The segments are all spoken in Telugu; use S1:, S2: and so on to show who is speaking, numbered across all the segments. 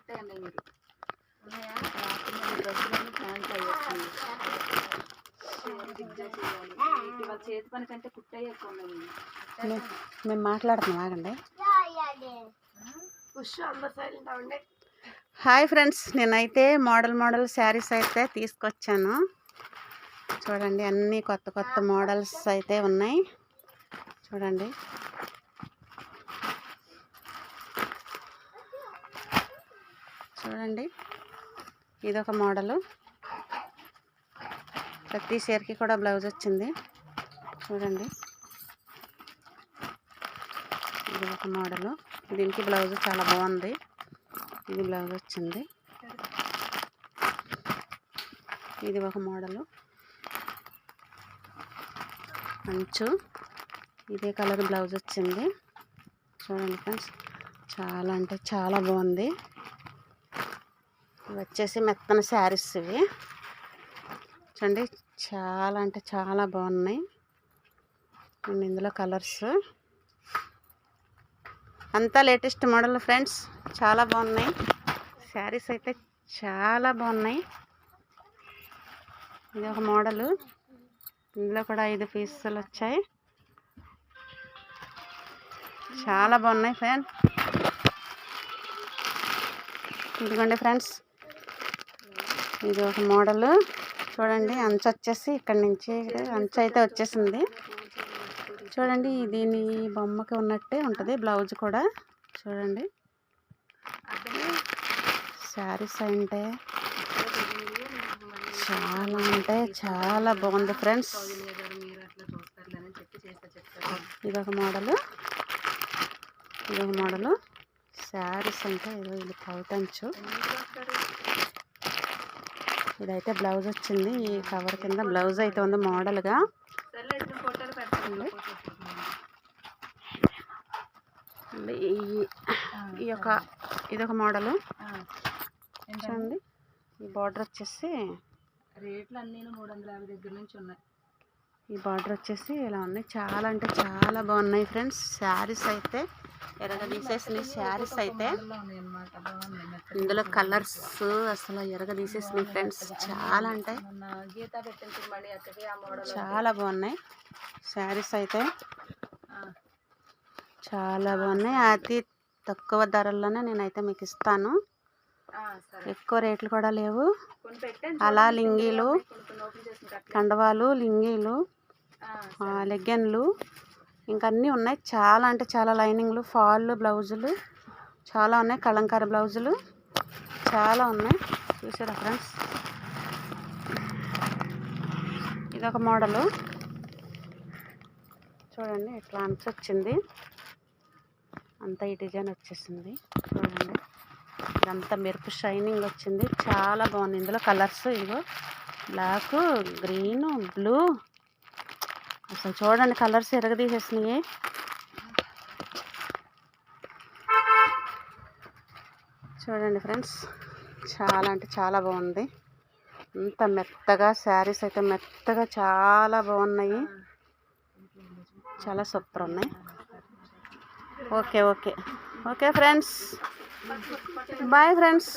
S1: కుట్టాయండి మీరు ఉన్నాయా? డ్రెస్సులన్నీ ప్యాంట్ అయ్యి ఇవాళ చేతి పని కంటే కుట్టాయి ఎక్కువ ఉన్నాయి.
S2: మేము మాట్లాడుతున్నాం ఆగండి. హాయ్ ఫ్రెండ్స్, నేనైతే మోడల్ శారీస్ అయితే తీసుకొచ్చాను. చూడండి, అన్నీ కొత్త కొత్త మోడల్స్ అయితే ఉన్నాయి. చూడండి, చూడండి, ఇదొక మోడలు. ప్రతి చీరకి కూడా బ్లౌజ్ వచ్చింది. చూడండి, ఇది ఒక మోడలు. దీనికి బ్లౌజ్ చాలా బాగుంది. ఇది బ్లౌజ్ వచ్చింది. ఇది ఒక మోడలు. అంచు ఇదే కలర్ బ్లౌజ్ వచ్చింది. చూడండి ఫ్రెండ్స్, చాలా అంటే చాలా బాగుంది. ఇవి వచ్చేసి మెత్తన శారీస్. ఇవి చూడండి, చాలా అంటే చాలా బాగున్నాయి. ఇందులో కలర్స్ అంతా లేటెస్ట్ మోడల్ ఫ్రెండ్స్, చాలా బాగున్నాయి. శారీస్ అయితే చాలా బాగున్నాయి. ఇది ఒక మోడలు. ఇందులో కూడా 5 పీసులు వచ్చాయి. చాలా బాగున్నాయి ఫ్రెండ్స్. ఇదిగోండి ఫ్రెండ్స్, ఇది ఒక మోడలు. చూడండి, అంచు వచ్చేసి ఇక్కడ నుంచి అంచు అయితే వచ్చేసింది. చూడండి, దీని బొమ్మకి ఉన్నట్టే ఉంటుంది బ్లౌజ్ కూడా. చూడండి, శారీస్ అంటే చాలా బాగుంది ఫ్రెండ్స్. ఇదొక మోడలు. శారీస్ అంటే ఇది పౌటంచు. ఇదైతే బ్లౌజ్ వచ్చింది. ఈ కవర్ కింద బ్లౌజ్ అయితే ఉంది మోడల్గా. ఇదొక మోడలు. చూడండి, ఈ బార్డర్ వచ్చేసి
S1: రేట్లు అన్నీ 350 దగ్గర నుంచి ఉన్నాయి.
S2: ఈ బార్డర్ వచ్చేసి ఇలా ఉన్నాయి. చాలా అంటే చాలా బాగున్నాయి ఫ్రెండ్స్. శారీస్ అయితే ఎరగదీసేసినాయి. శారీస్ అయితే ఇందులో కలర్స్ అసలు ఎరగదీసేసినాయి ఫ్రెండ్స్. చాలా అంటే చాలా బాగున్నాయి. శారీస్ అయితే చాలా బాగున్నాయి. అతి తక్కువ ధరల్లోనే నేనైతే మీకు ఇస్తాను. ఎక్కువ రేట్లు కూడా లేవు. అలా లింగీలు, కండవాలు, లింగీలు, లెగ్గన్లు ఇంకా అన్నీ ఉన్నాయి. చాలా అంటే చాలా లైనింగ్లు, ఫాళ్ళు, బ్లౌజులు చాలా ఉన్నాయి. కలంకారీ బ్లౌజులు చాలా ఉన్నాయి. చూసారా ఫ్రెండ్స్, ఇదొక మోడలు. చూడండి, ఇట్లా అంచు వచ్చింది. అంతా ఈ డిజైన్ వచ్చేసింది. చూడండి, ఇదంతా మెరుపు షైనింగ్ వచ్చింది. చాలా బాగుంది. ఇందులో కలర్స్ ఇదిగో బ్లాక్, గ్రీన్, బ్లూ. అసలు చూడండి, కలర్స్ ఎరగదీసేసినాయి. చూడండి ఫ్రెండ్స్, చాలా అంటే చాలా బాగుంది. అంత మెత్తగా శారీస్ అయితే మెత్తగా చాలా బాగున్నాయి. చాలా సూపర్ ఉన్నాయి. Okay friends, bye friends.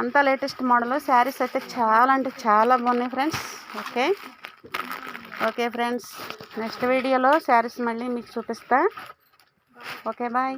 S2: అంతా లేటెస్ట్ మోడల్ శారీస్ అయితే చాలా అంటే చాలా బాగున్నాయి ఫ్రెండ్స్. ఓకే ఫ్రెండ్స్, నెక్స్ట్ వీడియోలో శారీస్ మళ్ళీ మీకు చూపిస్తా. Okay, bye.